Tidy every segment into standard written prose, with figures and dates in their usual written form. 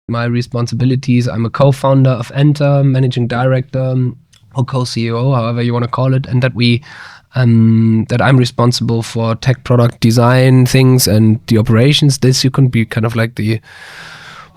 my responsibilities. I'm a co-founder of Enter, managing director, or co-CEO, however you want to call it, and that I'm responsible for tech product design things and the operations. This you can be kind of like the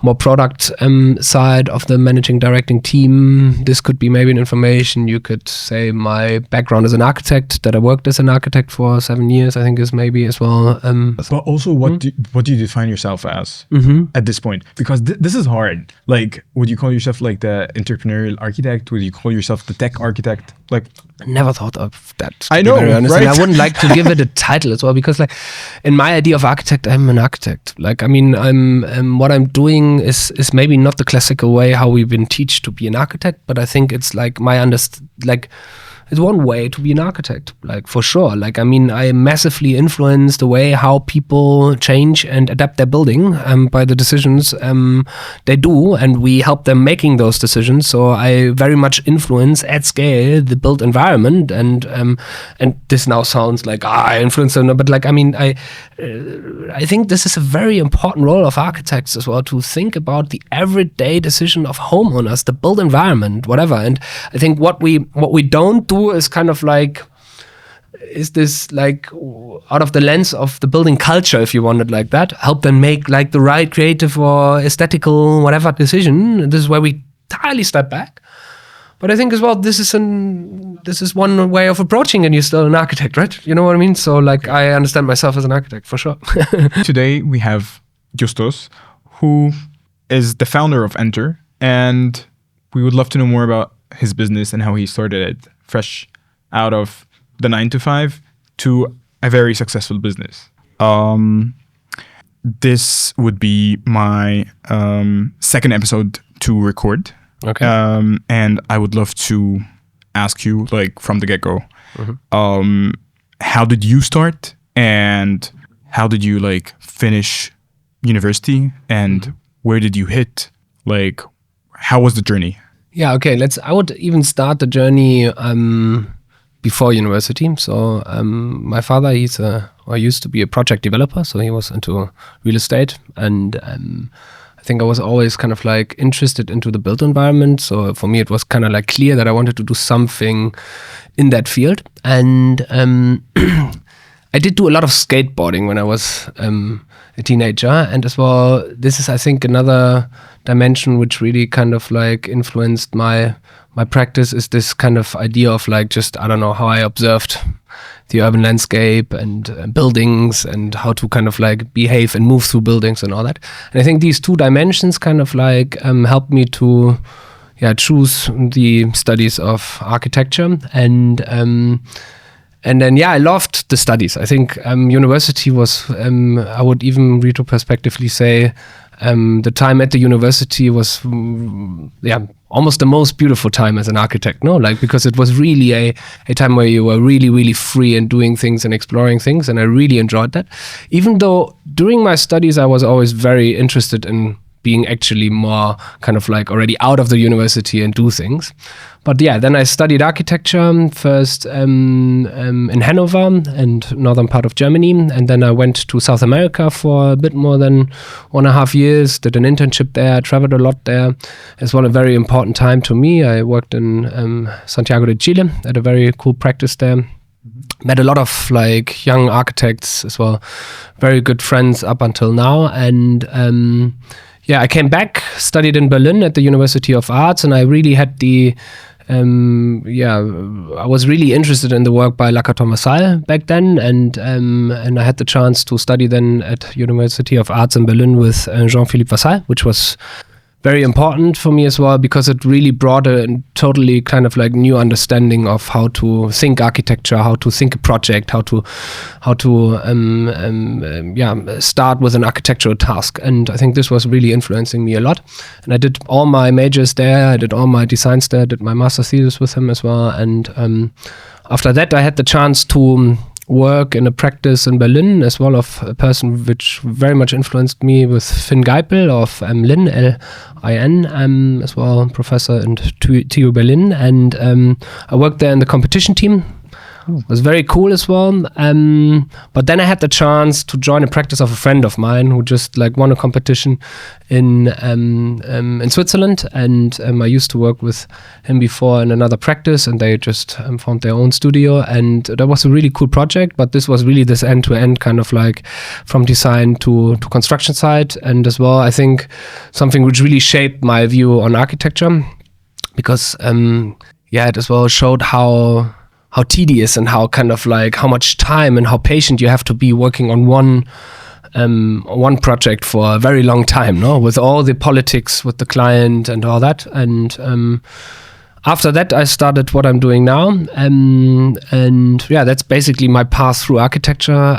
more product side of the managing directing team. This could be maybe an information. You could say my background as an architect, that I worked as an architect for 7 years, I think is maybe as well. But also what do you define yourself as at this point? Because this is hard. Like, would you call yourself like the entrepreneurial architect? Would you call yourself the tech architect? Like, I never thought of that. I know, right? And I wouldn't like to give it a title as well, because like in my idea of architect, I'm an architect. Like, I mean, what I'm doing is maybe not the classical way how we've been taught to be an architect, but I think it's like it's one way to be an architect, like for sure. Like, I mean, I massively influence the way how people change and adapt their building by the decisions they do, and we help them making those decisions. So I very much influence at scale the built environment, and this now sounds like I influence them, but like, I mean, I think this is a very important role of architects as well, to think about the everyday decision of homeowners, the built environment, whatever. And I think what we don't do is kind of like, is this like out of the lens of the building culture, if you want it like that, help them make like the right creative or aesthetical whatever decision. This is where we entirely step back. But I think as well, this is one way of approaching, and you're still an architect, right? You know what I mean? So like, I understand myself as an architect for sure. Today we have Justus, who is the founder of Enter, and we would love to know more about his business and how he started it, fresh out of the 9-to-5 to a very successful business. This would be my second episode to record. Okay. And I would love to ask you, like, from the get-go, how did you start, and how did you like finish university, and where did you hit? Like, how was the journey? Yeah, okay. I would even start the journey before university. So my father, used to be a project developer, so he was into real estate, and I think I was always kind of like interested into the built environment. So for me, it was kind of like clear that I wanted to do something in that field. And I did do a lot of skateboarding when I was a teenager, and as well, this is, I think, another dimension which really kind of like influenced my practice, is this kind of idea of like, just, I don't know, how I observed the urban landscape and buildings, and how to kind of like behave and move through buildings and all that. And I think these two dimensions kind of like helped me to choose the studies of architecture. And then, I loved the studies. I think university was, I would even retrospectively say, the time at the university was, almost the most beautiful time as an architect, no? Like, because it was really a time where you were really, really free and doing things and exploring things, and I really enjoyed that. Even though during my studies, I was always very interested in being actually more kind of like already out of the university and do things. But then I studied architecture first in Hannover and northern part of Germany, and then I went to South America for a bit more than 1.5 years, did an internship there, traveled a lot there. As well, a very important time to me. I worked in Santiago de Chile at a very cool practice there. Met a lot of like young architects as well, very good friends up until now. And I came back, studied in Berlin at the University of Arts, and I really had I was really interested in the work by Vassal back then, and I had the chance to study then at University of Arts in Berlin with Jean-Philippe Vassal, which was very important for me as well, because it really brought a totally kind of like new understanding of how to think architecture, how to think a project, how to start with an architectural task. And I think this was really influencing me a lot. And I did all my majors there, I did all my designs there, did my master's thesis with him as well. And after that, I had the chance to work in a practice in Berlin as well, of a person which very much influenced me, with Finn Geipel of Lin, L-I-N, as well, professor in TU Berlin. And I worked there in the competition team It was very cool as well. But then I had the chance to join a practice of a friend of mine who just like won a competition in Switzerland, and I used to work with him before in another practice, and they just found their own studio, and that was a really cool project. But this was really this end-to-end kind of like from design to construction site, and as well I think something which really shaped my view on architecture, because it as well showed how tedious and how kind of like how much time and how patient you have to be working on one project for a very long time, no, with all the politics with the client and all that. And after that, I started what I'm doing now, and that's basically my path through architecture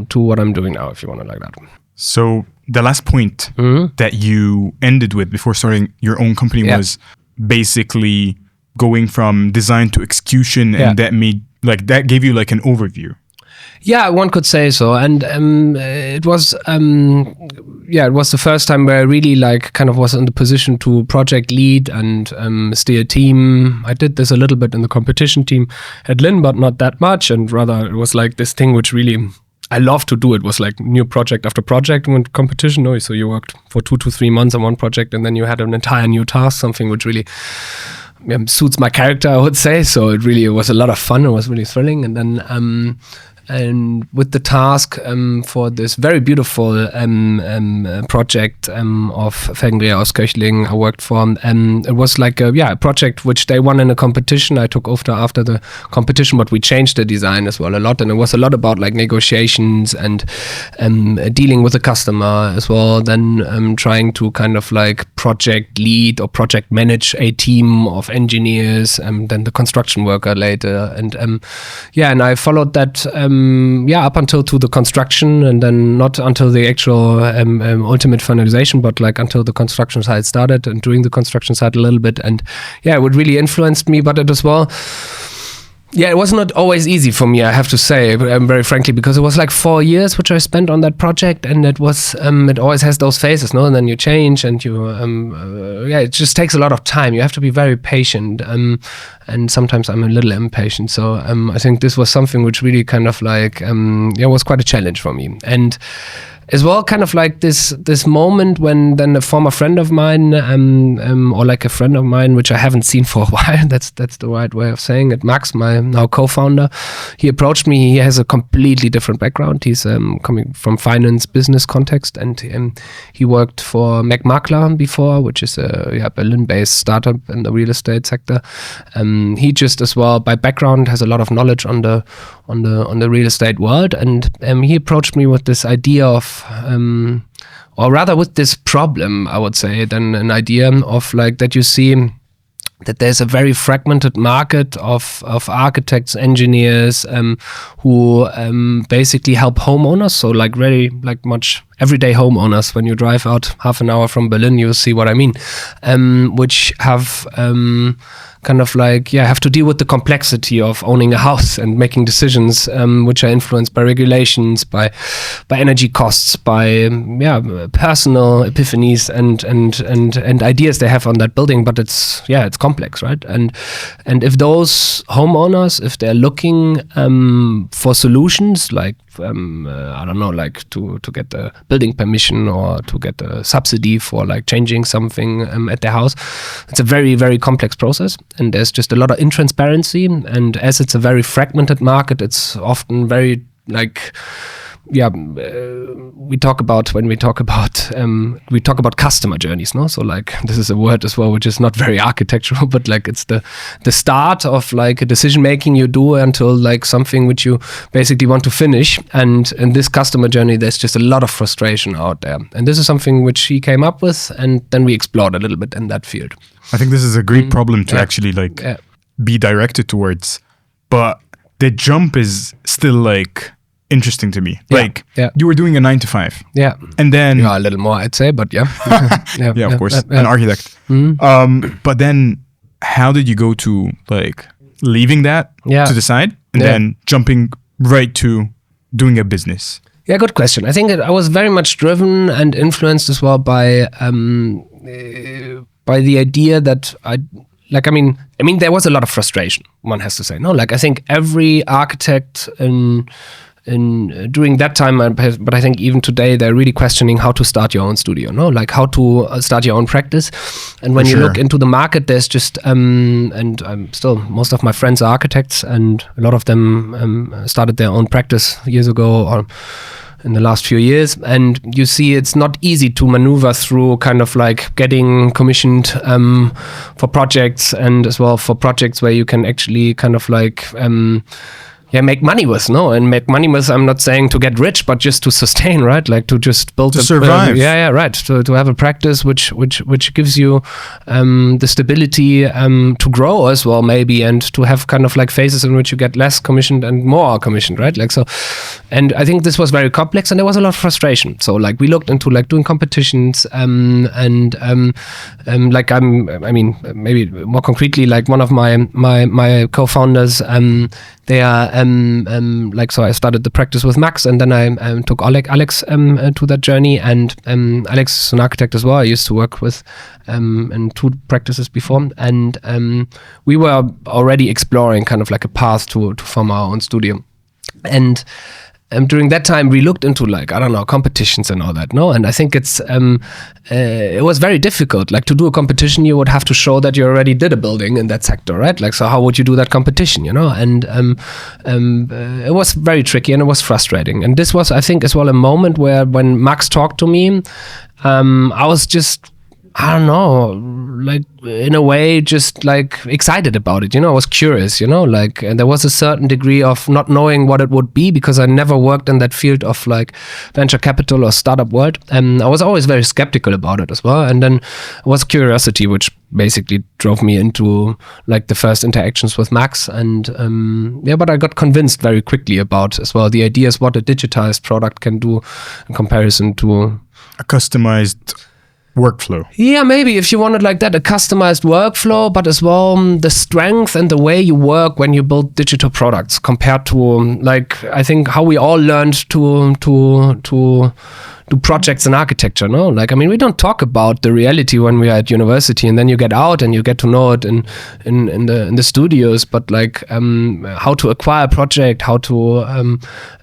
to what I'm doing now, if you want to like that. So the last point that you ended with before starting your own company was basically going from design to execution, and that gave you like an overview. Yeah, one could say so. And it was the first time where I really like kind of was in the position to project lead and steer a team. I did this a little bit in the competition team at Lynn, but not that much. And rather it was like this thing which really I love to do. It was like new project after project when competition. No, so you worked for 2 to 3 months on one project, and then you had an entire new task, something which really suits my character, I would say. So it was a lot of fun. It was really thrilling. And then and with the task for this very beautiful project of Felgendreher aus Köchling I worked for, it was like a project which they won in a competition. I took over after the competition, but we changed the design as well a lot, and it was a lot about like negotiations and dealing with the customer as well, then trying to kind of like project lead or project manage a team of engineers, then the construction worker later, and and I followed that up until to the construction, and then not until the actual ultimate finalization, but like until the construction site started, and during the construction site a little bit. And it would really influenced me, but it as well. Yeah, it was not always easy for me, I have to say, very frankly, because it was like 4 years which I spent on that project, and it was it always has those phases, no? And then you change, and you it just takes a lot of time. You have to be very patient, and sometimes I'm a little impatient. So I think this was something which really kind of like was quite a challenge for me. And as well, kind of like this moment when then a former friend of mine, or like a friend of mine, which I haven't seen for a while, that's the right way of saying it, Max, my now co-founder, he approached me. He has a completely different background. He's coming from finance business context, and he worked for McMakler before, which is a Berlin-based startup in the real estate sector. He just as well by background has a lot of knowledge on the real estate world, and he approached me with this idea of or rather with this problem, I would say, than an idea of like that you see that there's a very fragmented market of architects, engineers who basically help homeowners. So like very like much everyday homeowners. When you drive out half an hour from Berlin, you'll see what I mean, which have kind of like have to deal with the complexity of owning a house and making decisions which are influenced by regulations, by energy costs, by personal epiphanies and ideas they have on that building. But it's complex, right? And if those homeowners, if they're looking for solutions like I don't know, like to get the building permission or to get a subsidy for like changing something at their house, it's a very, very complex process, and there's just a lot of intransparency. And as it's a very fragmented market, it's often very like we talk about customer journeys, no? So like this is a word as well which is not very architectural, but like it's the start of like a decision making you do until like something which you basically want to finish. And in this customer journey there's just a lot of frustration out there, and this is something which he came up with, and then we explored a little bit in that field. I think this is a great problem to actually like be directed towards, but the jump is still like interesting to me. Like you were doing a 9 to 5. Yeah. And then a little more, I'd say, but of course, an architect. But then how did you go to like leaving that to the side and then jumping right to doing a business? Yeah, good question. I think I was very much driven and influenced as well by the idea that I like, I mean, there was a lot of frustration, one has to say. No, like, I think every architect during that time, but I think even today, they're really questioning how to start your own studio, no? Like how to start your own practice. And when you look into the market, there's just, and I'm still, most of my friends are architects, and a lot of them started their own practice years ago or in the last few years. And you see it's not easy to maneuver through kind of like getting commissioned for projects, and as well for projects where you can actually kind of like make money with, no? And make money with, I'm not saying to get rich, but just to sustain, right? Like to just build to survive. Right. To have a practice which gives you the stability to grow as well, maybe, and to have kind of like phases in which you get less commissioned and more commissioned, right? Like so, and I think this was very complex, and there was a lot of frustration. So like we looked into like doing competitions, like I mean maybe more concretely, like one of my co-founders, they are like, so I started the practice with Max, and then I took Alex to that journey, and Alex is an architect as well. I used to work with in 2 practices before, and we were already exploring kind of like a path to form our own studio. And during that time, we looked into like, I don't know, competitions and all that, no? And I think it was very difficult. Like to do a competition, you would have to show that you already did a building in that sector, right? Like, so how would you do that competition, you know? And it was very tricky, and it was frustrating. And this was, I think, as well a moment where when Max talked to me, I was just, I don't know, like in a way, just like excited about it, you know. I was curious, you know, like, and there was a certain degree of not knowing what it would be, because I never worked in that field of like venture capital or startup world. And I was always very skeptical about it as well. And then it was curiosity, which basically drove me into like the first interactions with Max. And but I got convinced very quickly about as well the ideas what a digitized product can do in comparison to a customized workflow. Yeah, maybe if you wanted like that, a customized workflow, but as well the strength and the way you work when you build digital products compared to like, I think how we all learned to do projects in architecture, no? Like, I mean, we don't talk about the reality when we are at university, and then you get out and you get to know it in the studios, but like how to acquire a project, how to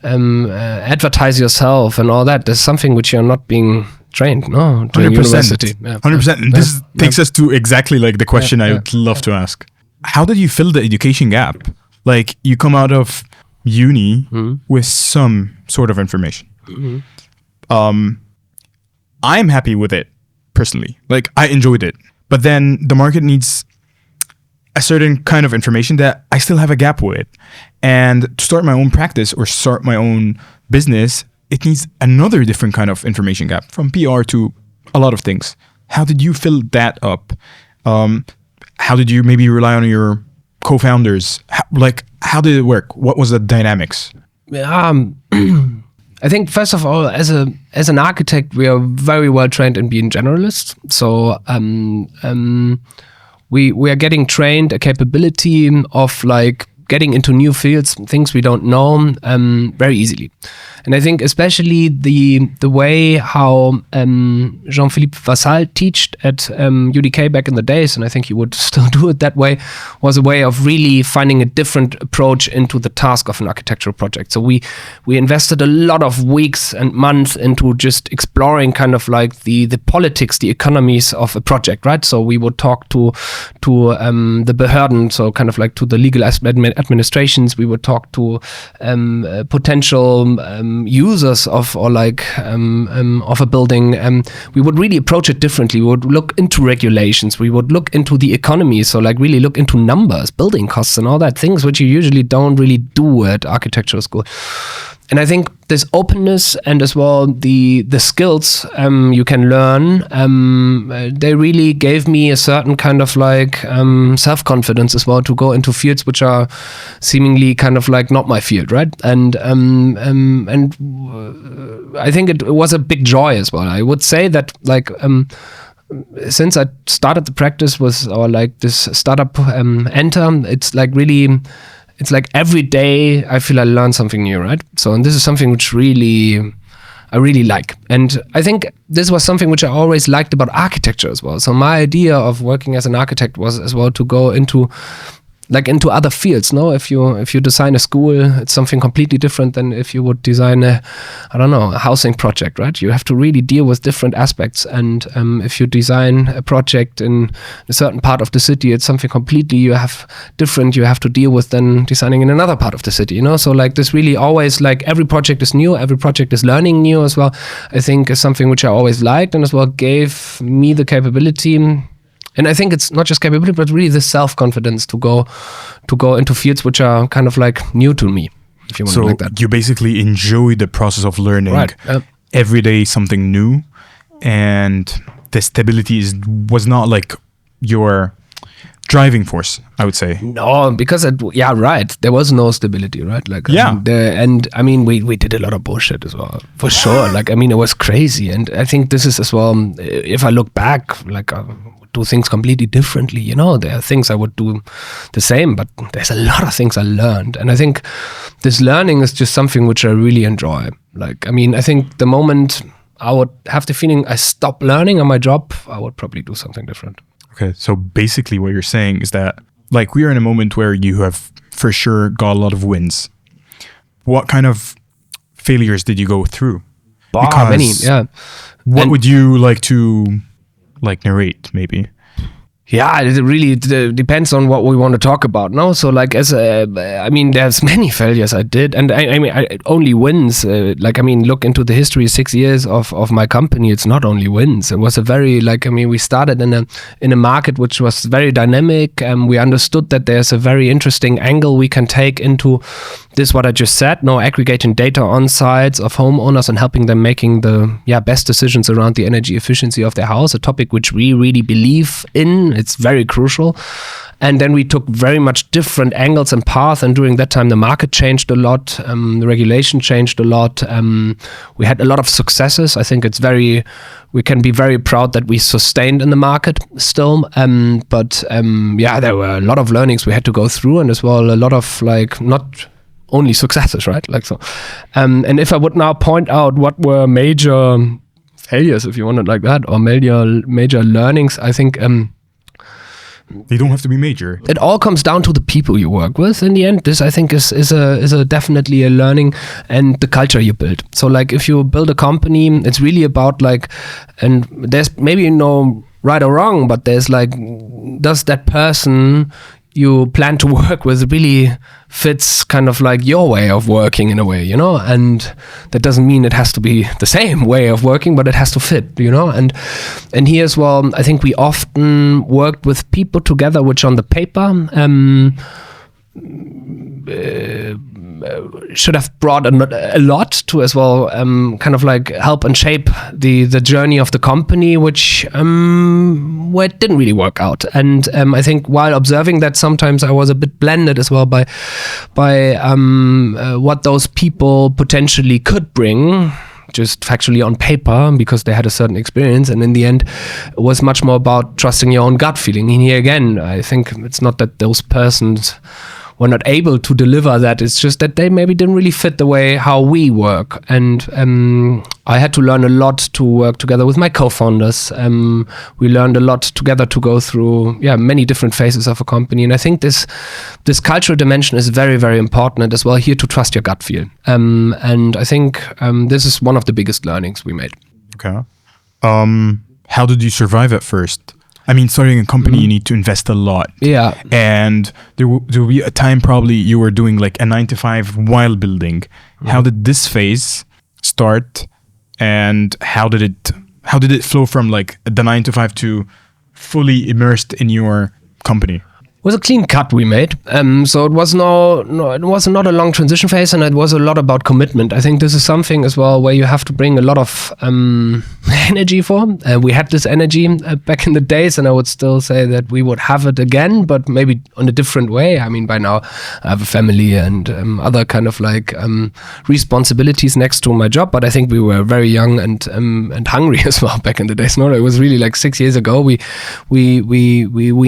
advertise yourself and all that, there's something which you're not being trained, no? 100%. 100%. And this takes us to exactly like the question I would love to ask. How did you fill the education gap? Like, you come out of uni with some sort of information. I'm happy with it personally. Like, I enjoyed it. But then the market needs a certain kind of information that I still have a gap with. And to start my own practice or start my own business, it needs another different kind of information gap, from PR to a lot of things. How did you fill that up? How did you maybe rely on your co-founders? How did it work? What was the dynamics? I think first of all, as an architect, we are very well trained in being generalists. So we are getting trained a capability of like getting into new fields, things we don't know, very easily. And I think especially the way how Jean-Philippe Vassal taught at UdK back in the days, and I think he would still do it that way, was a way of really finding a different approach into the task of an architectural project. So we invested a lot of weeks and months into just exploring kind of like the politics, the economies of a project, right? So we would talk to the Behörden, so kind of like to the legal administrations. We would talk to potential users of a building. We would really approach it differently. We would look into regulations. We would look into the economy. So like really look into numbers, building costs and all that, things which you usually don't really do at architectural school. And I think this openness and as well the skills you can learn, they really gave me a certain kind of like self-confidence as well to go into fields which are seemingly kind of like not my field, right? And I think it was a big joy as well. I would say that like since I started the practice with or like this startup Enter, it's like really. It's like every day I feel I learn something new, right? So, and this is something which really I really like. And I think this was something which I always liked about architecture as well. So my idea of working as an architect was as well to go into other fields. No, if you design a school, it's something completely different than if you would design a housing project, right? You have to really deal with different aspects. And if you design a project in a certain part of the city, it's something completely you have to deal with than designing in another part of the city. So like this really always, like, every project is new, every project is learning new as well. I think is something which I always liked, and as well gave me the capability. And I think it's not just capability, but really the self-confidence to go into fields which are kind of like new to me, if you want to like that. So you basically enjoy the process of learning, right? Every day something new, and the stability was not like your driving force, I would say. No, because there was no stability, right? Like, and I mean, we did a lot of bullshit as well, for sure. Like, I mean, it was crazy, and I think this is as well. If I look back, like, do things completely differently. There are things I would do the same, but there's a lot of things I learned, and I think this learning is just something which I really enjoy. Like, I mean, I think the moment I would have the feeling I stop learning on my job, I would probably do something different. Okay, so basically what you're saying is that, like, we are in a moment where you have for sure got a lot of wins. What kind of failures did you go through? Many, yeah. What would you like to narrate, maybe? Yeah, it really depends on what we want to talk about. No, so like there's many failures I did, and I only wins. Look into the history. 6 years of my company. It's not only wins. It was a very we started in a market which was very dynamic, and we understood that there's a very interesting angle we can take into this. What I just said. No, aggregating data on sites of homeowners and helping them making the best decisions around the energy efficiency of their house. A topic which we really believe in. It's very crucial. And then we took very much different angles and paths. And during that time, the market changed a lot. The regulation changed a lot. We had a lot of successes. I think we can be very proud that we sustained in the market still. But there were a lot of learnings we had to go through, and as well a lot of not only successes, right? Like so. And if I would now point out what were major failures, if you want it like that, or major learnings, I think they don't have to be major. It all comes down to the people you work with. In the end, this I think is a definitely a learning, and the culture you build. So like if you build a company, it's really about and there's maybe no right or wrong, but there's does that person you plan to work with really fits kind of like your way of working in a way, and that doesn't mean it has to be the same way of working, but it has to fit, and here as well, I think we often worked with people together which on the paper should have brought a lot to as well kind of like help and shape the journey of the company, which where it didn't really work out. And I think while observing that, sometimes I was a bit blended as well by what those people potentially could bring just factually on paper, because they had a certain experience, and in the end it was much more about trusting your own gut feeling. And here again, I think it's not that those persons were not able to deliver that. It's just that they maybe didn't really fit the way how we work. And I had to learn a lot to work together with my co-founders. We learned a lot together to go through many different phases of a company. And I think this cultural dimension is very, very important as well here, to trust your gut feel. And I think this is one of the biggest learnings we made. Okay. How did you survive at first? I mean, starting a company, you need to invest a lot. Yeah. And there will be a time probably you were doing like a 9-to-5 while building. How did this phase start, and how did it flow from like the 9-to-5 to fully immersed in your company? It was a clean cut we made. So it was it was not a long transition phase, and it was a lot about commitment. I think this is something as well where you have to bring a lot of energy for. We had this energy back in the days, and I would still say that we would have it again, but maybe on a different way. I mean, by now I have a family and other kind of like responsibilities next to my job, but I think we were very young and hungry as well back in the days. No, it was really like 6 years ago. We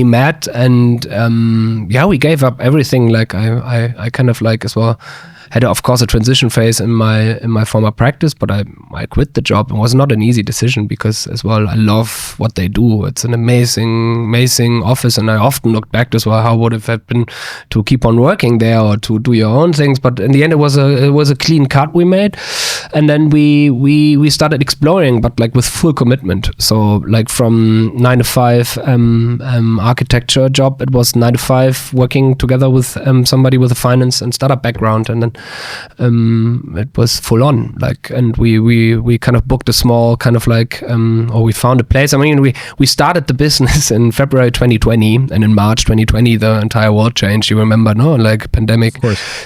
met, and we gave up everything. Like I kind of like as well had of course a transition phase in my former practice, but I quit the job. It was not an easy decision because as well I love what they do. It's an amazing office, and I often look back as well, how would it have been to keep on working there or to do your own things. But in the end, it was a clean cut we made, and then we started exploring, but like with full commitment. So like from 9 to 5 architecture job, it was 9 to 5 working together with somebody with a finance and startup background, and then it was full on. Like, and we kind of booked a small kind of like or we found a place. I mean, we started the business in February 2020, and in March 2020 the entire world changed. You remember, no? Like pandemic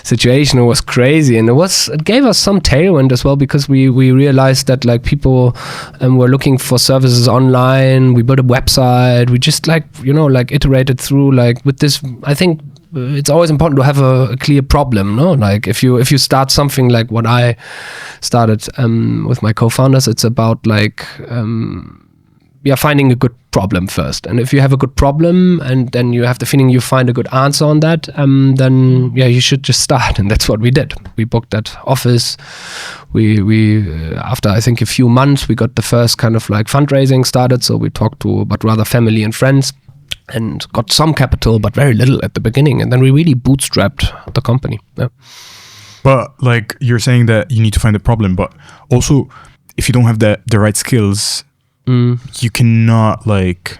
situation, it was crazy, and it gave us some tailwind as well, because we realized that like people were looking for services online. We built a website. We just like, like iterated through like with this. I think it's always important to have a clear problem, no? Like if you start something like what I started with my co-founders, it's about like finding a good problem first. And if you have a good problem and then you have the feeling you find a good answer on that, then you should just start. And that's what we did. We booked that office. We after I think a few months, we got the first kind of like fundraising started. So we talked to, but rather family and friends, and got some capital, but very little at the beginning. And then we really bootstrapped the company. Yeah. But like you're saying that you need to find a problem, but also if you don't have the right skills, you cannot like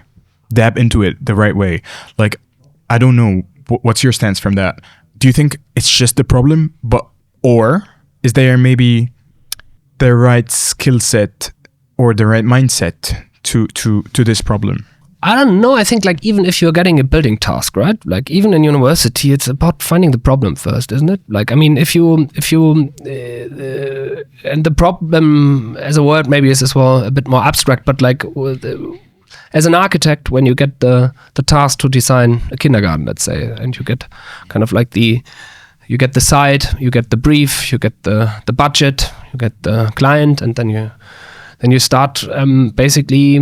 dab into it the right way. Like, I don't know, what's your stance from that? Do you think it's just the problem, or is there maybe the right skill set or the right mindset to this problem? I don't know. I think like even if you're getting a building task, right? Like even in university, it's about finding the problem first, isn't it? Like, I mean, if you and the problem as a word maybe is as well a bit more abstract, but like as an architect, when you get the task to design a kindergarten, let's say, and you get kind of like you get the site, you get the brief, you get the budget, you get the client, and then you start basically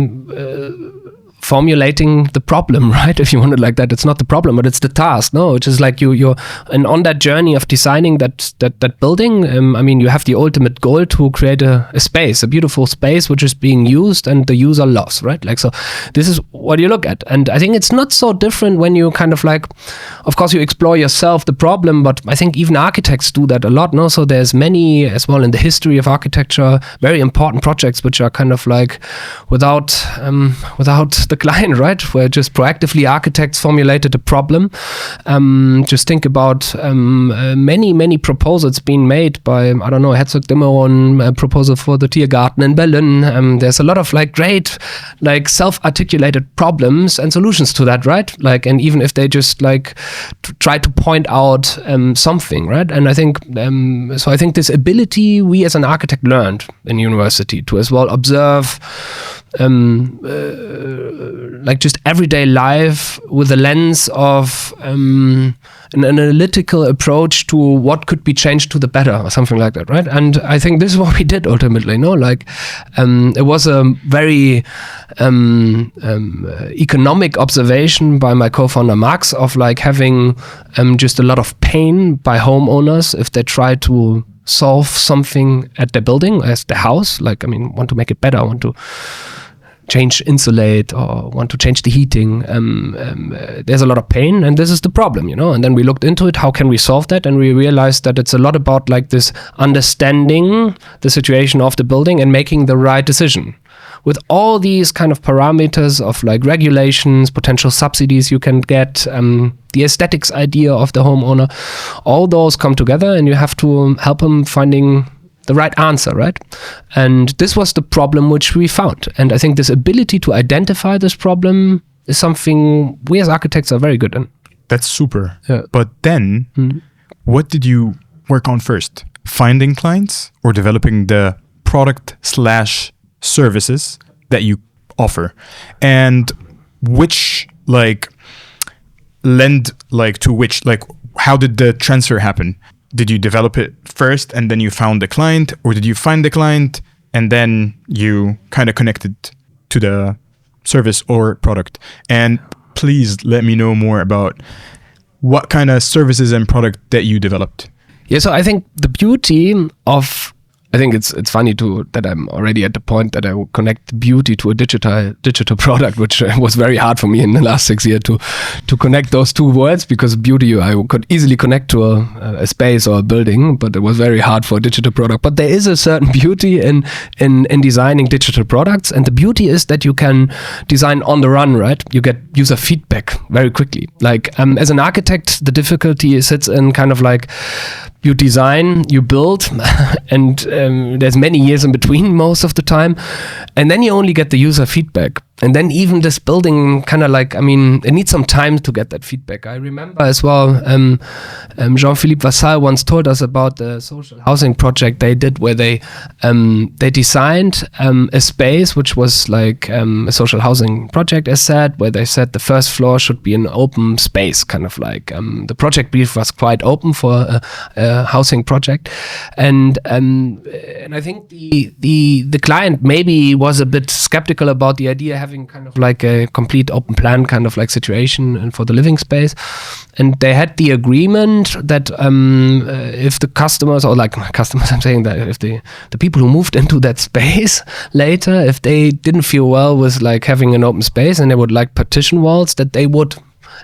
formulating the problem, right? If you want it like that, it's not the problem, but it's the task. No, it's just like you're and on that journey of designing that building. I mean, you have the ultimate goal to create a space, a beautiful space, which is being used and the user loves, right? Like, so this is what you look at. And I think it's not so different when you kind of like, of course, you explore yourself the problem, but I think even architects do that a lot. No, so there's many as well in the history of architecture, very important projects which are kind of like without the client, right? Where just proactively architects formulated a problem. Just think about many proposals being made by, I don't know, Herzog Dimmeron, proposal for the Tiergarten in Berlin. There's a lot of like great, like self-articulated problems and solutions to that, right? Like, and even if they just like try to point out something, right? And I think, so I think this ability we as an architect learned in university to as well observe like just everyday life with a lens of an analytical approach to what could be changed to the better or something like that, right? And I think this is what we did ultimately, no? Like it was a very economic observation by my co-founder Max of like having just a lot of pain by homeowners if they try to solve something at their building, as the house, like, I mean, want to make it better, want to change insulate or want to change the heating. There's a lot of pain, and this is the problem, and then we looked into it, how can we solve that? And we realized that it's a lot about like this understanding the situation of the building and making the right decision with all these kind of parameters of like regulations, potential subsidies you can get, the aesthetics idea of the homeowner. All those come together and you have to help them finding the right answer, right? And this was the problem which we found. And I think this ability to identify this problem is something we as architects are very good in. That's super. Yeah. But then, what did you work on first? Finding clients or developing the product/services that you offer? And which like lend like to which? Like, how did the transfer happen? Did you develop it first and then you found the client, or did you find the client and then you kind of connected to the service or product? And please let me know more about what kind of services and product that you developed. Yeah, so I think the beauty of, I think it's funny that I'm already at the point that I will connect beauty to a digital product, which was very hard for me in the last 6 years to connect those two words, because beauty I could easily connect to a space or a building, but it was very hard for a digital product. But there is a certain beauty in designing digital products, and the beauty is that you can design on the run, right? You get user feedback very quickly. Like as an architect, the difficulty sits in kind of like, you design, you build, and there's many years in between most of the time. And then you only get the user feedback. And then even this building kind of like, I mean, it needs some time to get that feedback. I remember as well, Jean-Philippe Vassal once told us about the social housing project they did, where they designed a space which was like a social housing project, as said, where they said the first floor should be an open space, kind of like the project brief was quite open for a housing project. And I think the client maybe was a bit skeptical about the idea having kind of like a complete open plan kind of like situation and for the living space. And they had the agreement that if the customers, or like customers, I'm saying that if the people who moved into that space later, if they didn't feel well with like having an open space and they would like partition walls, that they would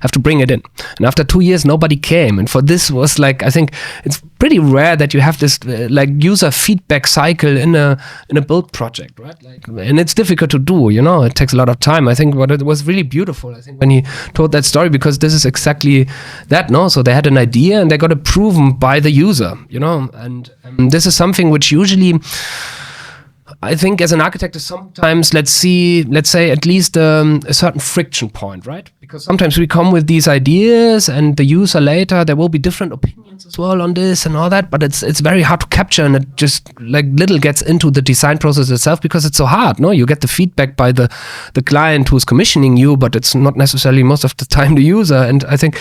have to bring it in. And after 2 years, nobody came. And for this was like, I think it's pretty rare that you have this like user feedback cycle in a build project, right? Like, and it's difficult to do, you know, it takes a lot of time. I think what it was really beautiful, I think, when he told that story, because this is exactly that, no? So they had an idea and they got it proven by the user, you know, and this is something which usually, I think as an architect is sometimes, let's say at least a certain friction point, right? Because sometimes we come with these ideas and the user later, there will be different opinions as well on this and all that, but it's very hard to capture, and it just like little gets into the design process itself because it's so hard, no? You get the feedback by the client who's commissioning you, but it's not necessarily most of the time the user. And I think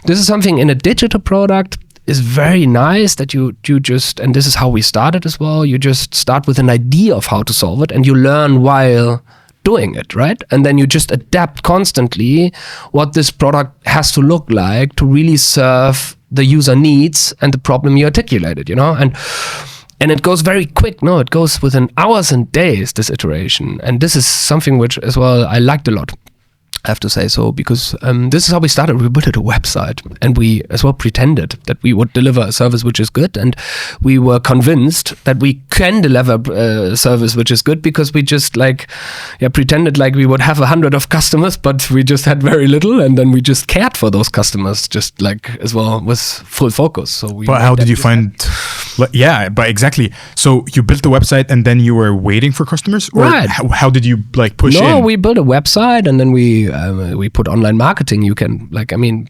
this is something in a digital product is very nice that you just, and this is how we started as well, you just start with an idea of how to solve it and you learn while doing it, right? And then you just adapt constantly what this product has to look like to really serve the user needs and the problem you articulated, you know? And it goes very quick, no? It goes within hours and days, this iteration. And this is something which as well I liked a lot, I have to say so, because this is how we started. We built a website and we as well pretended that we would deliver a service which is good, and we were convinced that we can deliver a service which is good because we just pretended like we would have 100 of customers, but we just had very little, and then we just cared for those customers just like as well with full focus. So but how did you find? But exactly. So you built the website and then you were waiting for customers, or right. How did you like push in? No, we built a website and then we put online marketing. You can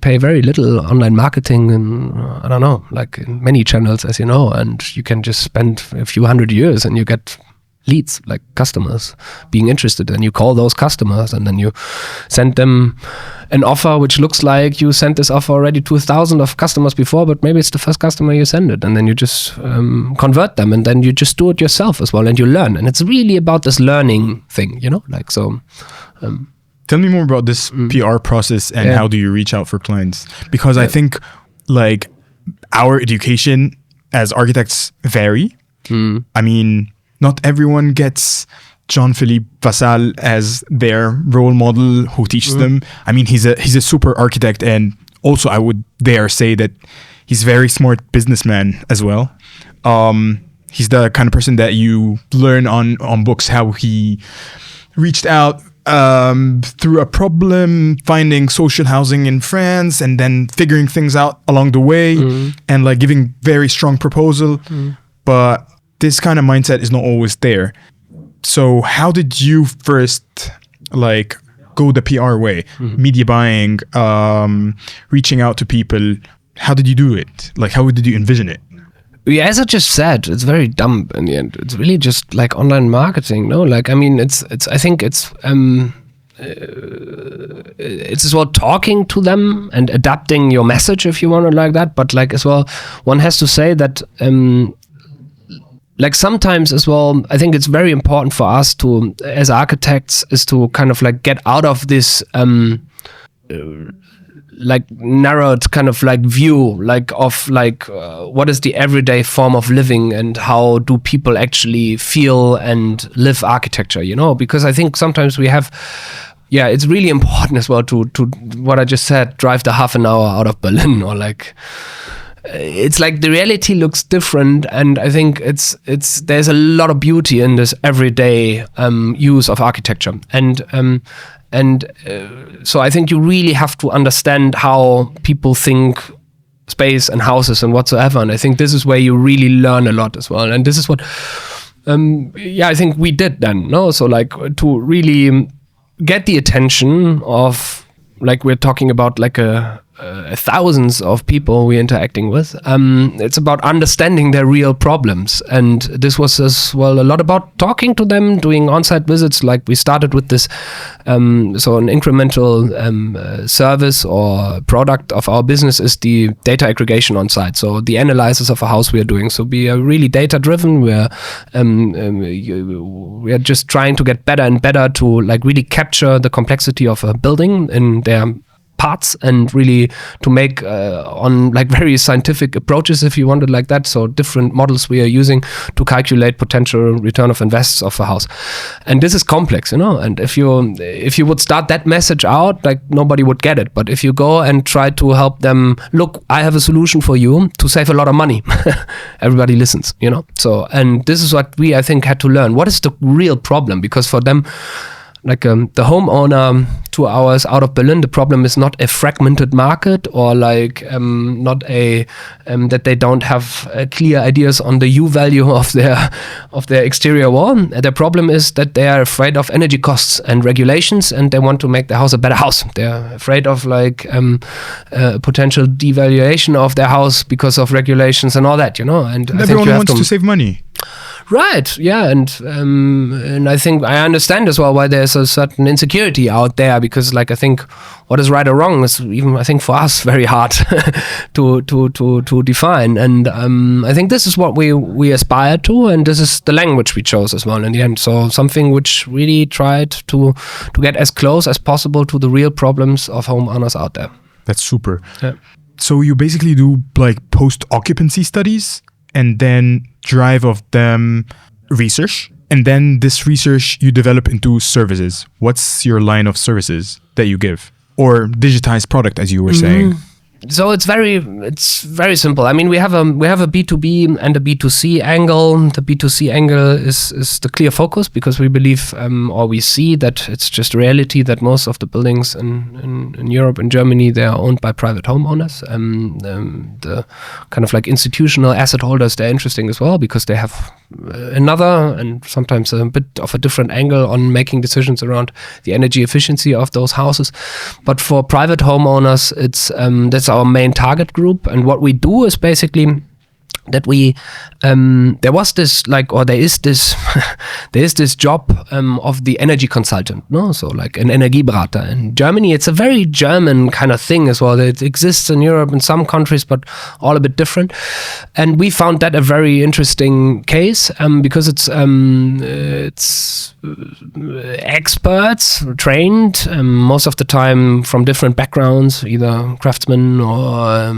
pay very little online marketing in, I don't know, like in many channels, as you know, and you can just spend a few €100 and you get leads, like customers being interested, and you call those customers and then you send them an offer which looks like you sent this offer already to 1,000 of customers before, but maybe it's the first customer you send it, and then you just convert them, and then you just do it yourself as well, and you learn. And it's really about this learning thing, you know, like so. Tell me more about this PR process and how do you reach out for clients? Because I think like our education as architects vary. I mean, not everyone gets Jean-Philippe Vassal as their role model who teaches them. I mean, he's a super architect, and also I would dare say that he's a very smart businessman as well. He's the kind of person that you learn on books how he reached out through a problem, finding social housing in France, and then figuring things out along the way, and like giving very strong proposal. But this kind of mindset is not always there. So how did you first like go the PR way? Media buying, reaching out to people. How did you do it? Like, how did you envision it? Yeah, as I just said, it's very dumb in the end. It's really just like online marketing, no? Like, I mean, I think it's as well talking to them and adapting your message, if you want it like that. But like as well, one has to say that like sometimes as well, I think it's very important for us to, as architects, is to kind of like get out of this like narrowed kind of like view like of like what is the everyday form of living and how do people actually feel and live architecture, you know, because I think sometimes we have, it's really important as well to what I just said, drive the half an hour out of Berlin, or like it's like the reality looks different, and I think it's there's a lot of beauty in this everyday use of architecture, and so I think you really have to understand how people think space and houses and whatsoever, and I think this is where you really learn a lot as well, and this is what I think we did then, no? So like to really get the attention of, like we're talking about like thousands of people we're interacting with. It's about understanding their real problems, and this was as well a lot about talking to them, doing on-site visits. Like we started with this, so an incremental service or product of our business is the data aggregation on site. So the analysis of a house we are doing. So we are really data driven. We are just trying to get better and better to like really capture the complexity of a building in their parts, and really to make on like very scientific approaches, if you want it like that. So different models we are using to calculate potential return of investors of a house, and this is complex, you know. And if you would start that message out, like nobody would get it. But if you go and try to help them, look, I have a solution for you to save a lot of money, everybody listens, you know. So, and this is what we, I think, had to learn. What is the real problem? Because for them, like the homeowner 2 hours out of Berlin, the problem is not a fragmented market, or like not a that they don't have clear ideas on the U value of their exterior wall. Their problem is that they are afraid of energy costs and regulations, and they want to make their house a better house. They're afraid of like potential devaluation of their house because of regulations and all that, you know. And everyone wants to save money. Right, yeah, and I think I understand as well why there's a certain insecurity out there, because like I think what is right or wrong is even, I think, for us very hard to define, and I think this is what we aspire to, and this is the language we chose as well in the end. So something which really tried to get as close as possible to the real problems of homeowners out there. That's super. Yeah. So you basically do like post-occupancy studies, and then drive of them research, and then this research you develop into services. What's your line of services that you give, or digitized product, as you were saying? So it's very simple. I mean, we have a B2B and a B2C angle. The B2C angle is the clear focus, because we believe or we see that it's just a reality that most of the buildings in Europe and Germany, they are owned by private homeowners. The kind of like institutional asset holders, they're interesting as well, because they have another and sometimes a bit of a different angle on making decisions around the energy efficiency of those houses. But for private homeowners, it's that's our main target group. And what we do is basically that we there was this like, or there is this there is this job of the energy consultant, no? So like an Energieberater in Germany. It's a very German kind of thing as well. It exists in Europe in some countries, but all a bit different. And we found that a very interesting case because it's experts trained most of the time from different backgrounds, either craftsmen or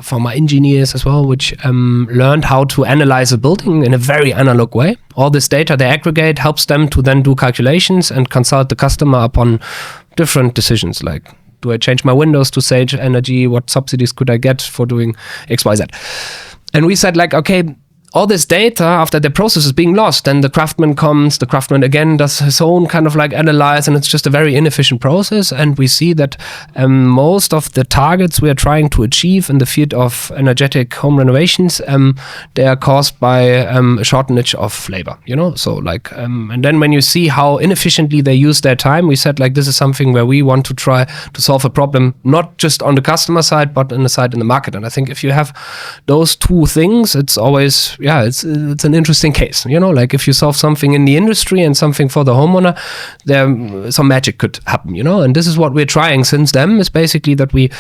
former engineers as well, which learned how to analyze a building in a very analog way. All this data they aggregate helps them to then do calculations and consult the customer upon different decisions, like, do I change my windows to save energy? What subsidies could I get for doing X, Y, Z? And we said, like, okay, all this data, after the process is being lost, then the craftsman comes, the craftsman again does his own kind of like analyze, and it's just a very inefficient process. And we see that most of the targets we are trying to achieve in the field of energetic home renovations, they are caused by a shortage of labor, you know? So like, and then when you see how inefficiently they use their time, we said, like, this is something where we want to try to solve a problem, not just on the customer side, but on the side in the market. And I think if you have those two things, it's always, it's an interesting case. Like if you solve something in the industry and something for the homeowner, there some magic could happen. And this is what we're trying since then. Is basically that we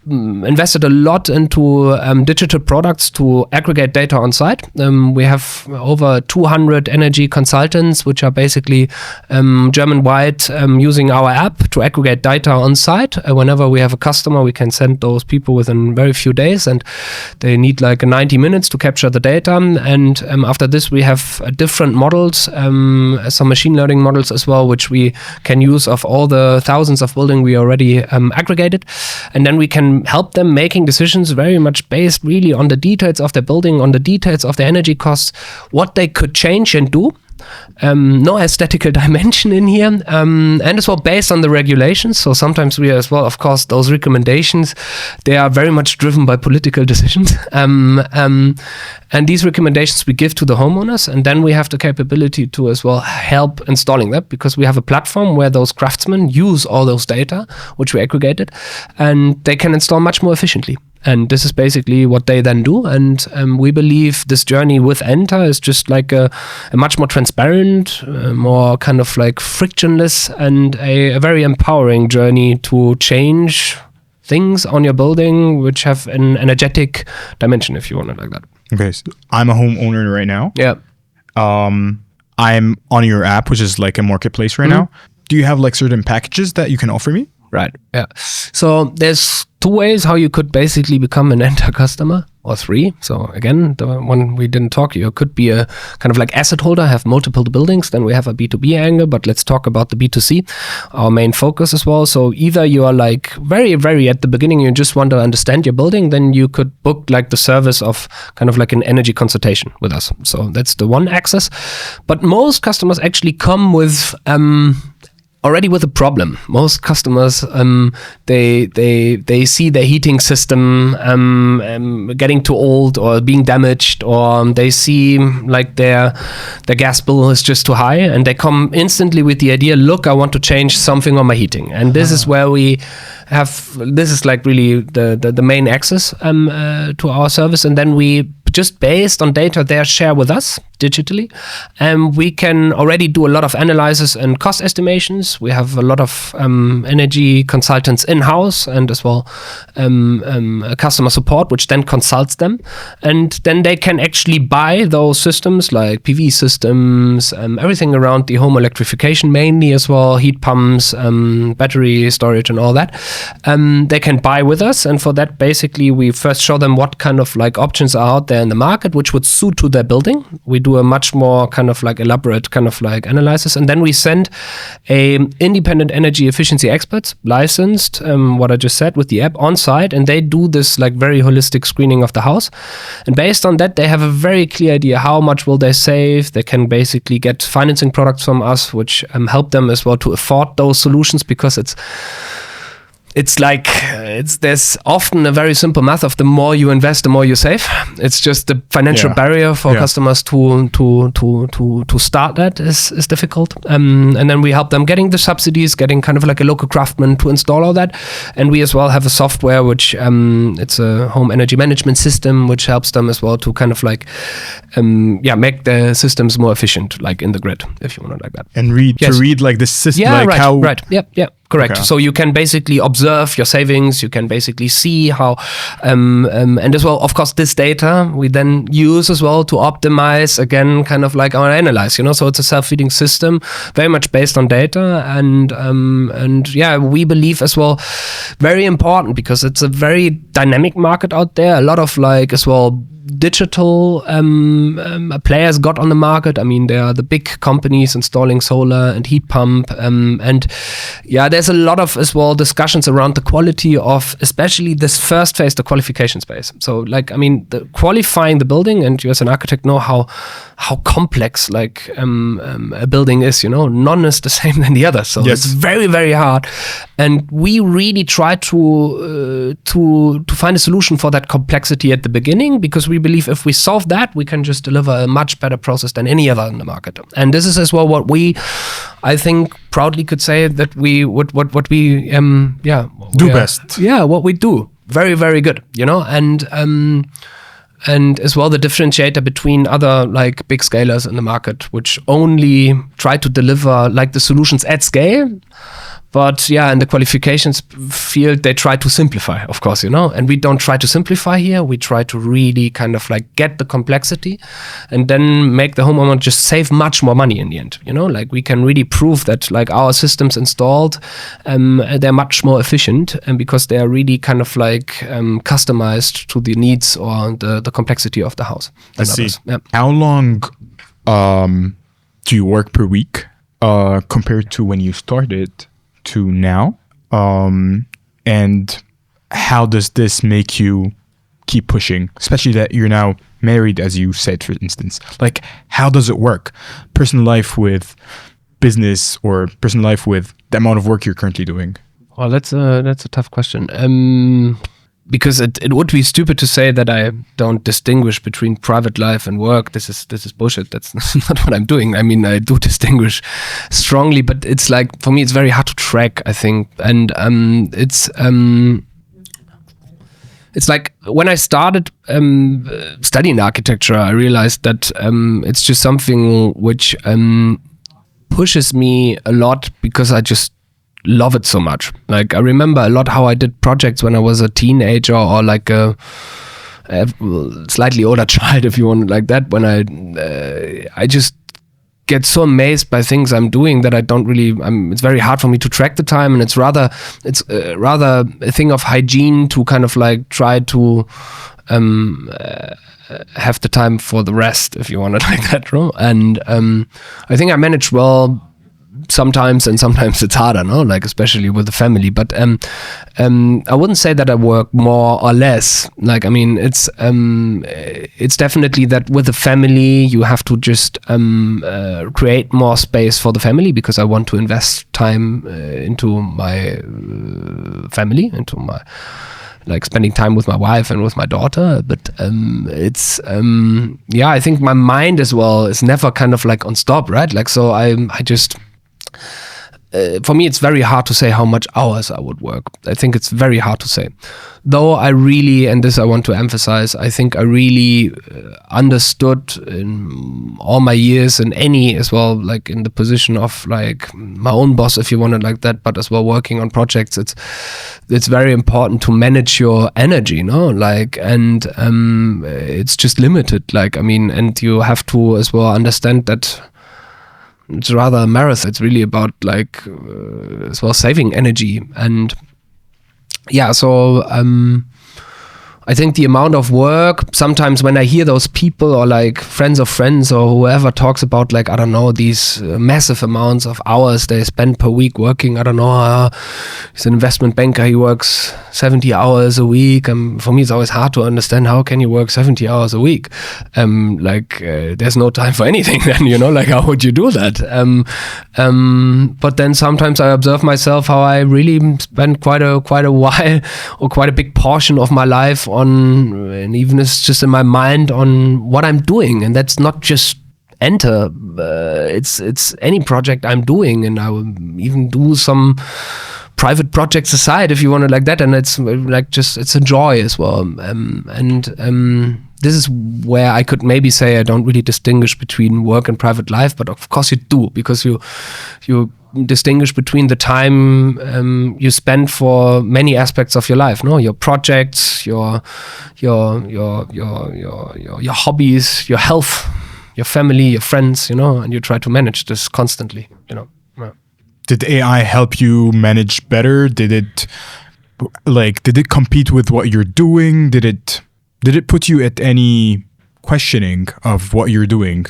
invested a lot into digital products to aggregate data on site. We have over 200 energy consultants, which are basically German-wide, using our app to aggregate data on site. Whenever we have a customer, we can send those people within very few days, and they need like 90 minutes to capture the data. And after this, we have different models, some machine learning models as well, which we can use of all the thousands of buildings we already aggregated. And then we can help them making decisions very much based really on the details of their building, on the details of the energy costs, what they could change and do. No aesthetical dimension in here, and as well based on the regulations. So sometimes we as well, of course, those recommendations, they are very much driven by political decisions. And these recommendations we give to the homeowners, and then we have the capability to as well help installing that, because we have a platform where those craftsmen use all those data, which we aggregated, and they can install much more efficiently. And this is basically what they then do. And we believe this journey with Enter is just like a much more transparent, more kind of like frictionless, and a very empowering journey to change things on your building which have an energetic dimension, if you want it like that. Okay, so I'm a homeowner right now. Yeah. I'm on your app, which is like a marketplace right now. Do you have like certain packages that you can offer me? Right. Yeah. So there's two ways how you could basically become an Enter customer, or three. So again, the one we didn't talk, you could be a kind of like asset holder, have multiple buildings. Then we have a B2B angle, but let's talk about the B2C, our main focus as well. So either you are like very, very at the beginning, you just want to understand your building, then you could book like the service of kind of like an energy consultation with us. So that's the one access. But most customers actually come with already with a problem. Most customers, they see their heating system getting too old or being damaged, or they see like their gas bill is just too high, and they come instantly with the idea, look, I want to change something on my heating. And this is where we have, this is like really the main access to our service. And then we just based on data they share with us digitally, and we can already do a lot of analysis and cost estimations. We have a lot of energy consultants in-house, and as well customer support, which then consults them, and then they can actually buy those systems like PV systems, everything around the home electrification mainly as well, heat pumps, battery storage and all that. They can buy with us, and for that basically we first show them what kind of like options are out there in the market which would suit to their building. We do a much more kind of like elaborate kind of like analysis, and then we send a independent energy efficiency experts licensed, what I just said, with the app on site, and they do this like very holistic screening of the house, and based on that they have a very clear idea how much will they save. They can basically get financing products from us which help them as well to afford those solutions, because there's often a very simple math of the more you invest, the more you save. It's just the financial barrier for customers to start that is difficult. And then we help them getting the subsidies, getting kind of like a local craftsman to install all that. And we as well have a software which it's a home energy management system which helps them as well to kind of like make the systems more efficient, like in the grid, if you want it like that. And to read like the system, right. Yep. Correct. Okay. So you can basically observe your savings. You can basically see how, and as well, of course, this data we then use as well to optimize again, kind of like our analyze. So it's a self-feeding system, very much based on data, and we believe as well, very important because it's a very dynamic market out there. A lot of like as well digital players got on the market. I mean, there are the big companies installing solar and heat pump, and there's a lot of as well discussions around the quality of especially this first phase, the qualification space. So like, I mean, the qualifying the building, and you as an architect know how complex like a building is. None is the same than the other, so it's very, very hard. And we really try to find a solution for that complexity at the beginning, because we believe if we solve that, we can just deliver a much better process than any other in the market. And this is as well what we, I think, proudly could say that we what we do best. What we do very, very good. And and as well the differentiator between other like big scalers in the market, which only try to deliver like the solutions at scale. But yeah, in the qualifications field, they try to simplify, of course, and we don't try to simplify here. We try to really kind of like get the complexity and then make the homeowner just save much more money in the end, like we can really prove that like our systems installed, they're much more efficient, and because they are really kind of like customized to the needs or the complexity of the house. I see. Yeah. How long do you work per week compared to when you started to now, and how does this make you keep pushing, especially that you're now married, as you said, for instance? Like, how does it work, personal life with business, or personal life with the amount of work you're currently doing? Well, that's a tough question, because it would be stupid to say that I don't distinguish between private life and work. This is bullshit. That's not what I'm doing. I mean, I do distinguish strongly, but it's like, for me, it's very hard to track, I think. And it's like when I started studying architecture, I realized that it's just something which pushes me a lot because I just love it so much. Like I remember a lot how I did projects when I was a teenager, or like a slightly older child, if you want, like that. When I just get so amazed by things I'm doing that I don't really. It's very hard for me to track the time, and it's rather a thing of hygiene to kind of like try to have the time for the rest, if you want it like that, right? And I think I manage well sometimes, and sometimes it's harder, like especially with the family. But I wouldn't say that I work more or less. Like, I mean, it's definitely that with the family you have to just create more space for the family, because I want to invest time into my family, into my like spending time with my wife and with my daughter. But it's I think my mind as well is never kind of like on stop, right? Like, so I just for me, it's very hard to say how much hours I would work. I think it's very hard to say. Though I really, and this I want to emphasize, I think I really understood in all my years, and any as well, like in the position of like my own boss, if you want it like that, but as well working on projects, it's very important to manage your energy, like, and it's just limited. Like, I mean, and you have to as well understand that it's rather a marathon. It's really about like as well saving energy. And yeah, so I think the amount of work, sometimes when I hear those people or like friends of friends or whoever talks about like, I don't know, these massive amounts of hours they spend per week working, I don't know, he's an investment banker, he works 70 hours a week. For me, it's always hard to understand, how can you work 70 hours a week? There's no time for anything then, like how would you do that? But then sometimes I observe myself how I really spend quite a while or quite a big portion of my life on, and even it's just in my mind, on what I'm doing. And that's not just enter, it's any project I'm doing, and I will even do some private projects aside, if you want it like that. And it's like just, it's a joy as well. This is where I could maybe say I don't really distinguish between work and private life, but of course you do, because you distinguish between the time you spend for many aspects of your life, your projects, your hobbies, your health, your family, your friends, and you try to manage this constantly, Yeah. Did AI help you manage better? Did it compete with what you're doing? Did it put you at any questioning of what you're doing?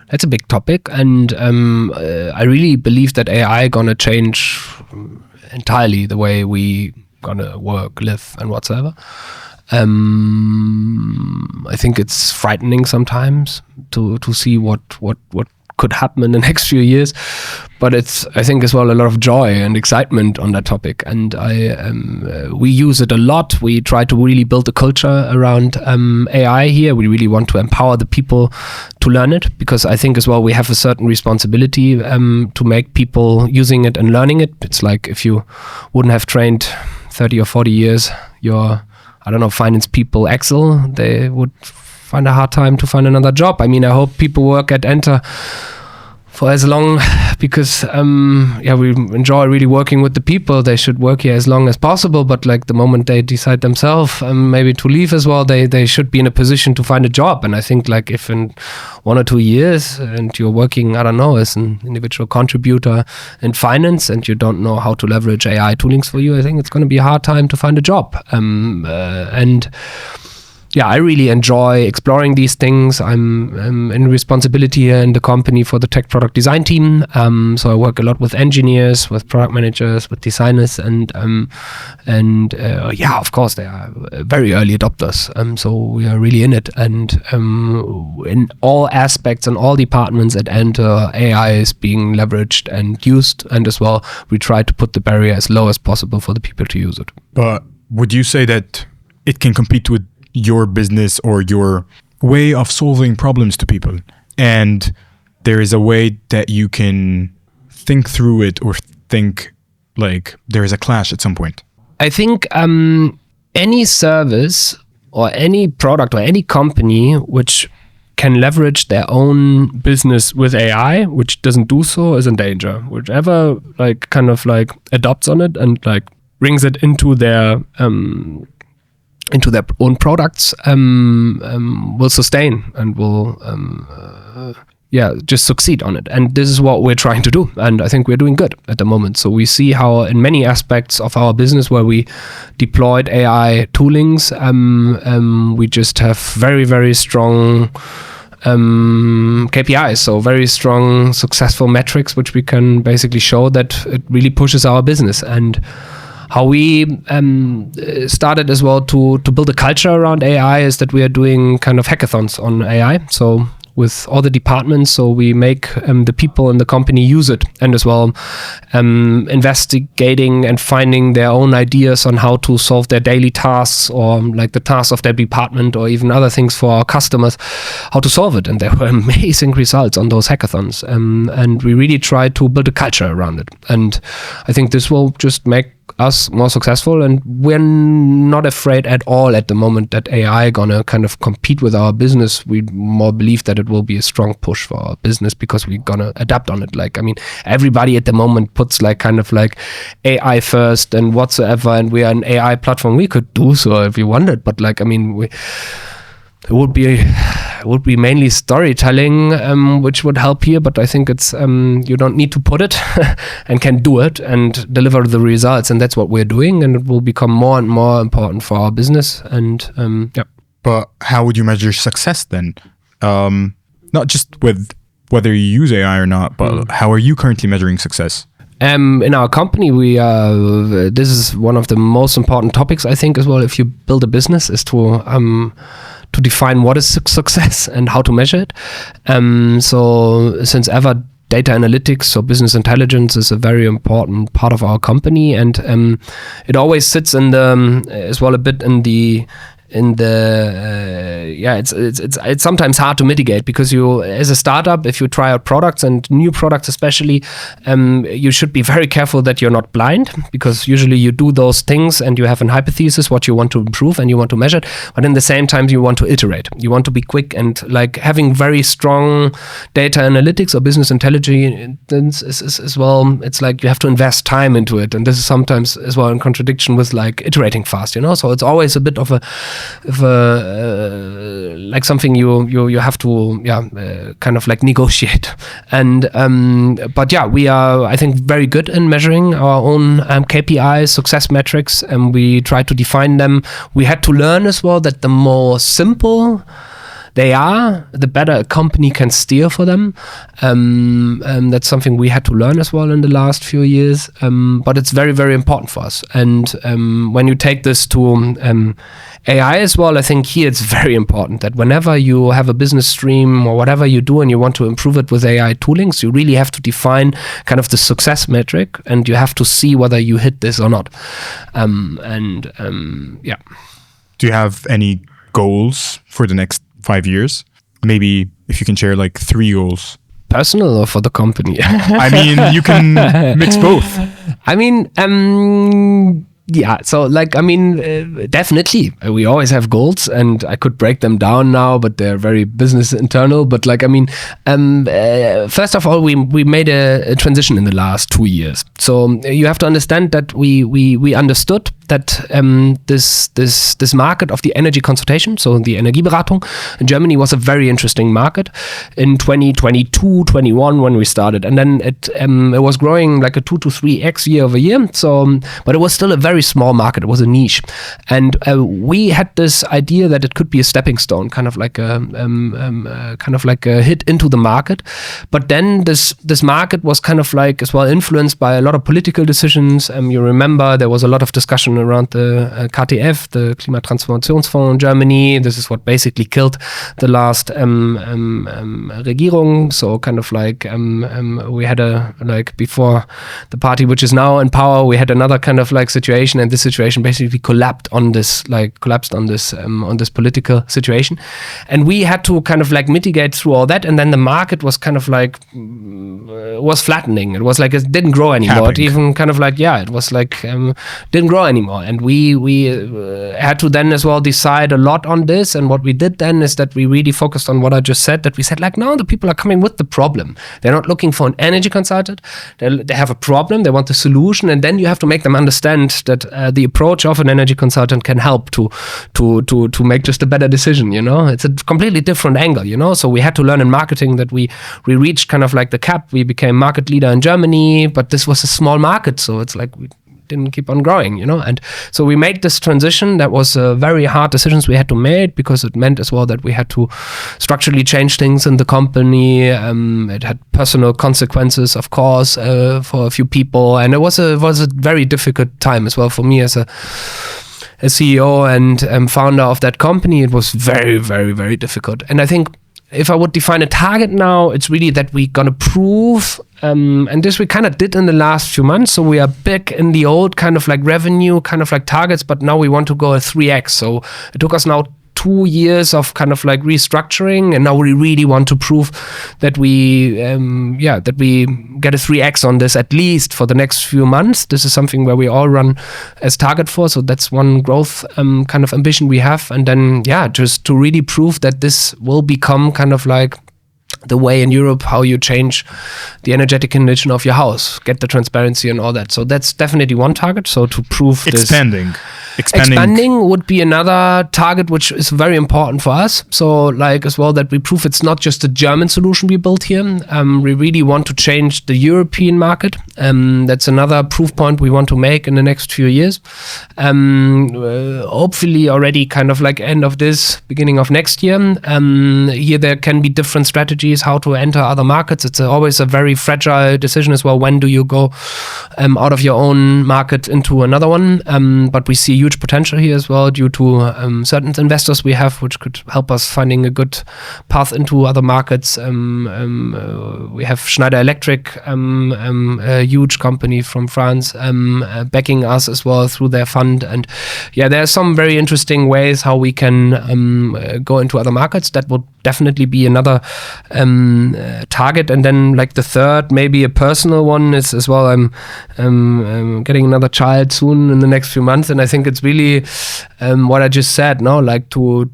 That's a big topic, and I really believe that AI gonna change entirely the way we gonna work, live, and whatsoever. I think it's frightening sometimes to see what could happen in the next few years, but it's, I think, as well a lot of joy and excitement on that topic, and we use it a lot. We try to really build a culture around AI here. We really want to empower the people to learn it, because I think as well we have a certain responsibility to make people using it and learning it. It's like if you wouldn't have trained 30 or 40 years your, I don't know, finance people Excel, they would find a hard time to find another job. I mean, I hope people work at Enter for as long, because we enjoy really working with the people. They should work here as long as possible, but like the moment they decide themselves maybe to leave as well, they should be in a position to find a job. And I think like if in 1 or 2 years and you're working, I don't know, as an individual contributor in finance and you don't know how to leverage AI toolings for you, I think it's going to be a hard time to find a job. I really enjoy exploring these things. I'm in responsibility here in the company for the tech product design team. So I work a lot with engineers, with product managers, with designers, and of course they are very early adopters. So we are really in it, and in all aspects and all departments at Enter, AI is being leveraged and used, and as well we try to put the barrier as low as possible for the people to use it. But would you say that it can compete with your business or your way of solving problems to people, and there is a way that you can think through it, or think like there is a clash at some point? I think any service or any product or any company which can leverage their own business with AI, which doesn't do so, is in danger. Whichever like kind of like adopts on it and like brings it into their own products will sustain and will just succeed on it. And this is what we're trying to do, and I think we're doing good at the moment. So we see how in many aspects of our business where we deployed AI toolings, we just have very, very strong KPIs, so very strong successful metrics which we can basically show that it really pushes our business. And how we started as well to build a culture around AI is that we are doing kind of hackathons on AI. So with all the departments, so we make the people in the company use it, and as well investigating and finding their own ideas on how to solve their daily tasks, or like the tasks of their department, or even other things for our customers, how to solve it. And there were amazing results on those hackathons, and we really try to build a culture around it. And I think this will just make us more successful, and we're not afraid at all at the moment that AI gonna kind of compete with our business. We more believe that it will be a strong push for our business, because we're gonna adapt on it. Like, I mean, everybody at the moment puts like kind of like AI first and whatsoever, and we are an AI platform. We could do so if we wanted, but like, I mean, it would be mainly storytelling, which would help here. But I think it's you don't need to put it and can do it and deliver the results, and that's what we're doing, and it will become more and more important for our business. And But how would you measure success then? Not just with whether you use AI or not, but how are you currently measuring success? In our company, this is one of the most important topics, I think, as well. If you build a business, is to define what is success and how to measure it. So since ever, data analytics, so business intelligence, is a very important part of our company, and it always sits in the as well a bit it's sometimes hard to mitigate, because you, as a startup, if you try out products and new products especially, you should be very careful that you're not blind, because usually you do those things and you have an hypothesis what you want to improve and you want to measure it, but in the same time you want to iterate, you want to be quick, and like having very strong data analytics or business intelligence is as well, it's like you have to invest time into it, and this is sometimes as well in contradiction with like iterating fast, so it's always a bit of a like something you have to kind of like negotiate. And but we are, I think, very good in measuring our own KPIs, success metrics, and we try to define them. We had to learn as well that the more simple they are, the better a company can steer for them. That's something we had to learn as well in the last few years. But it's very, very important for us. And when you take this to AI as well, I think here it's very important that whenever you have a business stream or whatever you do and you want to improve it with AI toolings, you really have to define kind of the success metric, and you have to see whether you hit this or not. Do you have any goals for the next 5 years? Maybe if you can share like 3 goals. Personal or for the company? I mean, you can mix both. I mean, Yeah, so like, I mean, definitely we always have goals, and I could break them down now, but they're very business internal. But like, I mean, first of all, we made a transition in the last 2 years. So you have to understand that we understood that this market of the energy consultation, so the Energieberatung in Germany, was a very interesting market in 2022, 21 when we started, and then it was growing like a 2 to 3x year over year. So, but it was still a very small market. It was a niche, and we had this idea that it could be a stepping stone, kind of like a hit into the market. But then this market was kind of like as well influenced by a lot of political decisions. You remember there was a lot of discussion around the KTF, the Klimatransformationsfonds in Germany. This is what basically killed the last Regierung. So kind of like we had before the party which is now in power, we had another kind of like situation, and this situation basically collapsed on this political situation, and we had to kind of like mitigate through all that, and then the market was kind of like was flattening. It was like it didn't grow anymore. It even kind of like it was like didn't grow anymore. And we had to then as well decide a lot on this. And what we did then is that we really focused on what I just said, that we said like, no, the people are coming with the problem. They're not looking for an energy consultant. They have a problem. They want a solution. And then you have to make them understand that the approach of an energy consultant can help to make just a better decision, you know? It's a completely different angle, you know? So we had to learn in marketing that we reached kind of like the cap. We became market leader in Germany, but this was a small market. So it's like we didn't keep on growing, you know? And so we made this transition. That was very hard decisions we had to make, because it meant as well that we had to structurally change things in the company. It had personal consequences, of course, for a few people. And it was a very difficult time as well for me as a CEO and founder of that company. It was very, very, very difficult. And I think if I would define a target now, it's really that we're going to prove, and this we kind of did in the last few months. So we are back in the old kind of like revenue, kind of like targets, but now we want to go a 3x. So it took us now 2 years of kind of like restructuring, and now we really want to prove that we get a 3x on this at least for the next few months. This is something where we all run as target for. So that's one growth kind of ambition we have. And then just to really prove that this will become kind of like the way in Europe how you change the energetic condition of your house, get the transparency and all that. So that's definitely one target. So to prove Expanding would be another target, which is very important for us. So like as well that we prove it's not just a German solution we built here. We really want to change the European market. That's another proof point we want to make in the next few years. Hopefully already kind of like end of this, beginning of next year. Here there can be different strategies how to enter other markets. It's always a very fragile decision as well. When do you go out of your own market into another one? But we see huge potential here as well due to certain investors we have, which could help us finding a good path into other markets. We have Schneider Electric, a huge company from France, backing us as well through their fund. And there are some very interesting ways how we can go into other markets. That would definitely be another target. And then like the third, maybe a personal one is as well, I'm getting another child soon in the next few months, and I think it's really what I just said, no, like to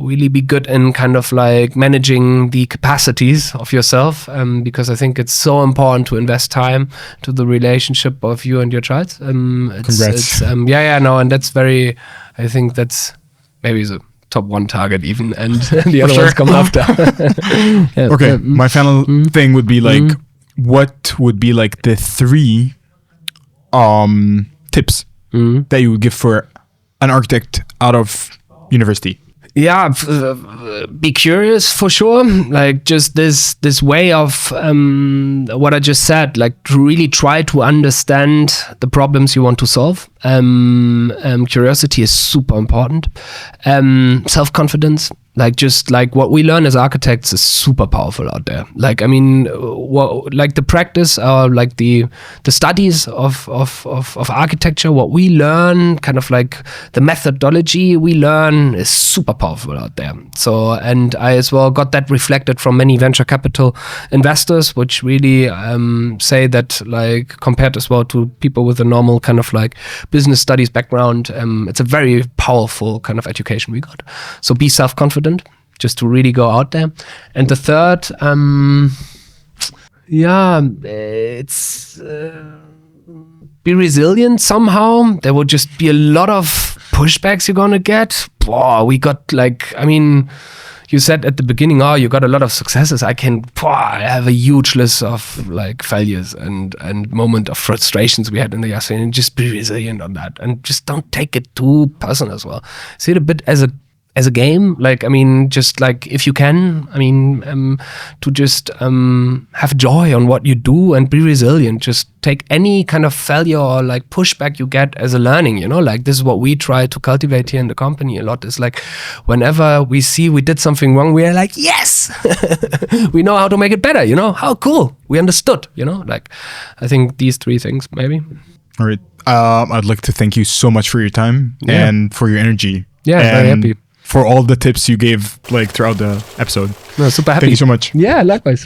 really be good in kind of like managing the capacities of yourself, because I think it's so important to invest time to the relationship of you and your child. Congrats. And that's very, I think that's maybe the top one target even, and the other ones come after. Okay, my final thing would be like, what would be like the 3 tips that you would give for an architect out of university? Be curious for sure. Like just this way of what I just said, like to really try to understand the problems you want to solve. Curiosity is super important. Self-confidence. Like just like what we learn as architects is super powerful out there. Like, I mean, like the practice or like the studies of architecture, what we learn, kind of like the methodology we learn is super powerful out there. So, and I as well got that reflected from many venture capital investors, which really say that like compared as well to people with a normal kind of like business studies background, it's a very powerful kind of education we got. So be self-confident. Just to really go out there. And the third, it's be resilient somehow. There will just be a lot of pushbacks you're gonna get. We got like, I mean, you said at the beginning, you got a lot of successes. I have a huge list of like failures and moment of frustrations we had in the year. And just be resilient on that. And just don't take it too personal as well. See it a bit as a game, like, I mean, just like if you can, I mean, to just have joy on what you do and be resilient. Just take any kind of failure or like pushback you get as a learning, you know, like this is what we try to cultivate here in the company a lot. Is like whenever we see we did something wrong, we are like, yes, we know how to make it better, you know, how cool, we understood, you know, like I think these three things maybe. All right. I'd like to thank you so much for your time and for your energy. Yeah, and very happy. For all the tips you gave like throughout the episode. No, super happy. Thank you so much. Yeah, likewise.